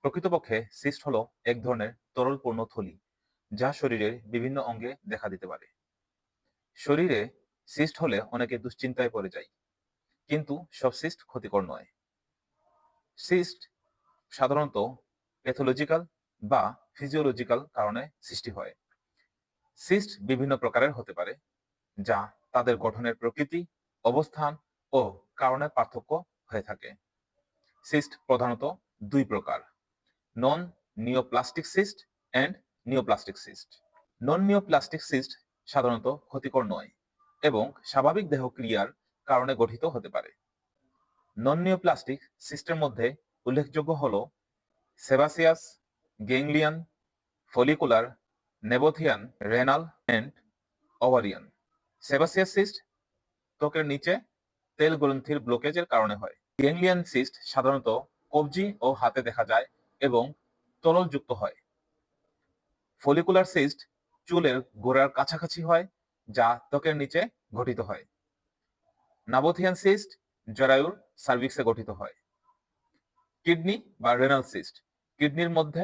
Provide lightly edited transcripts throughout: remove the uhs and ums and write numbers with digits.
প্রকৃতপক্ষে সিস্ট হলো এক ধরনের তরলপূর্ণ থলি যা শরীরের বিভিন্ন অঙ্গে দেখা দিতে পারে। শরীরে সিস্ট হলে অনেকে দুশ্চিন্তায় পড়ে যায়, কিন্তু সব সিস্ট ক্ষতিকর নয়। সিস্ট সাধারণত প্যাথোলজিক্যাল বা ফিজিওলজিক্যাল কারণে সৃষ্টি হয়। সিস্ট বিভিন্ন প্রকারের হতে পারে, যা তাদের গঠনের প্রকৃতি, অবস্থান ও কারণে পার্থক্য হয়ে থাকে। সিস্ট প্রধানত দুই প্রকার: non neoplastic cyst and neoplastic cyst. Non neoplastic cyst সাধারণত ক্ষতিকর নয় এবং স্বাভাবিক দেহক্রিয়ার কারণে গঠিত হতে পারে। নন নিওপ্লাস্টিক সিস্টের মধ্যে উল্লেখযোগ্য হল sebaceous, ganglion, follicular, nabothian, renal and ovarian. Sebaceous cyst ত্বকের নিচে তেল গ্রন্থির ব্লকেজের কারণে হয়। গ্যাংলিয়ান সিস্ট সাধারণত কবজি ও হাতে দেখা যায় এবং তরলযুক্ত হয়। ফলিকুলার সিস্ট চুলের গোড়ার কাছাকাছি হয়, যা ত্বকের নিচে গঠিত হয়। নাবোথিয়ান সিস্ট জরায়ুর সার্ভিক্সে গঠিত হয়। কিডনি বা রেনাল সিস্ট কিডনির মধ্যে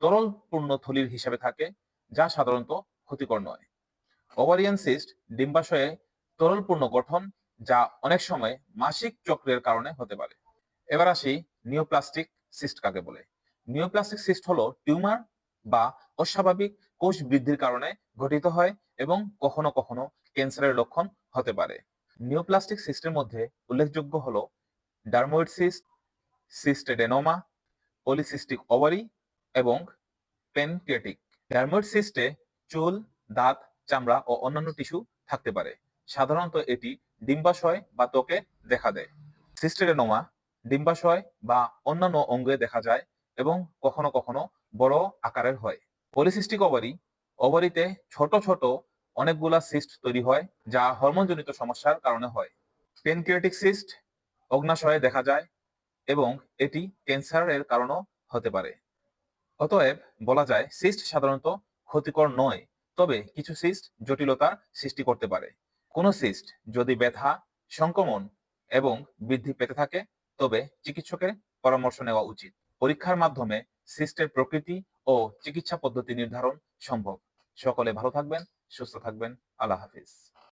তরলপূর্ণ থলির হিসাবে থাকে, যা সাধারণত ক্ষতিকর নয়। ওভারিয়ান সিস্ট ডিম্বাশয়ে তরলপূর্ণ গঠন, যা অনেক সময় মাসিক চক্রের কারণে হতে পারে। এবার আসি নিওপ্লাস্টিক সিস্ট কাকে বলে। নিওপ্লাস্টিক সিস্ট হলো টিউমার বা অস্বাভাবিক কোষ বৃদ্ধির কারণে গঠিত হয় এবং কখনো কখনো ক্যান্সারের লক্ষণ হতে পারে। নিওপ্লাস্টিক সিস্টের মধ্যে উল্লেখযোগ্য হলো ডার্মোইড সিস্ট, সিস্টেডেনোমা, পলিসিস্টিক ওভারি এবং প্যানক্রিয়াটিক। ডার্মোইড সিস্টে চুল, দাঁত, চামড়া ও অন্যান্য টিস্যু থাকতে পারে। সাধারণত এটি ডিম্বাশয় বা ত্বকে দেখা দেয়। সিস্টেডেনোমা ডিম্বাশয় বা অন্যান্য অঙ্গে দেখা যায় এবং কখনো কখনো বড় আকারের হয়। পলিসিস্টিক ওভারি ওভারিতে ছোট ছোট অনেকগুলা সিস্ট তৈরি হয়, যা হরমোনজনিত সমস্যার কারণে হয়। প্যানক্রিয়াটিক সিস্ট অগ্নাশয়ে দেখা যায় এবং এটি ক্যান্সারের কারণও হতে পারে। অতএব বলা যায় সিস্ট সাধারণত ক্ষতিকর নয়, তবে কিছু সিস্ট জটিলতার সৃষ্টি করতে পারে। কোনো সিস্ট যদি ব্যথা, সংক্রমণ এবং বৃদ্ধি পেতে থাকে, তবে চিকিৎসকের পরামর্শ নেওয়া উচিত। পরীক্ষার মাধ্যমে সিস্টের প্রকৃতি ও চিকিৎসা পদ্ধতি নির্ধারণ সম্ভব। সকলে ভালো থাকবেন, সুস্থ থাকবেন। আল্লাহ হাফিজ।